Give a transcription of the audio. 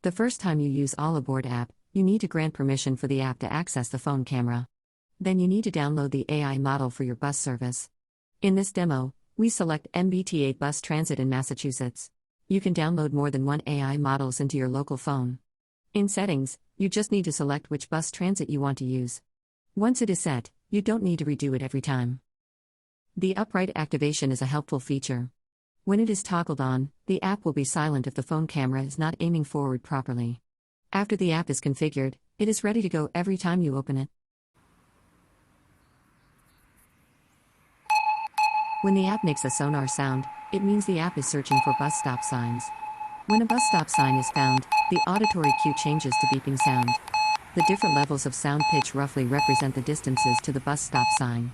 The first time you use All Aboard app, you need to grant permission for the app to access the phone camera. Then you need to download the AI model for your bus service. In this demo, we select MBTA Bus Transit in Massachusetts. You can download more than one AI models into your local phone. In Settings, you just need to select which bus transit you want to use. Once it is set, you don't need to redo it every time. The upright activation is a helpful feature. When it is toggled on, the app will be silent if the phone camera is not aiming forward properly. After the app is configured, it is ready to go every time you open it. When the app makes a sonar sound, it means the app is searching for bus stop signs. When a bus stop sign is found, the auditory cue changes to beeping sound. The different levels of sound pitch roughly represent the distances to the bus stop sign.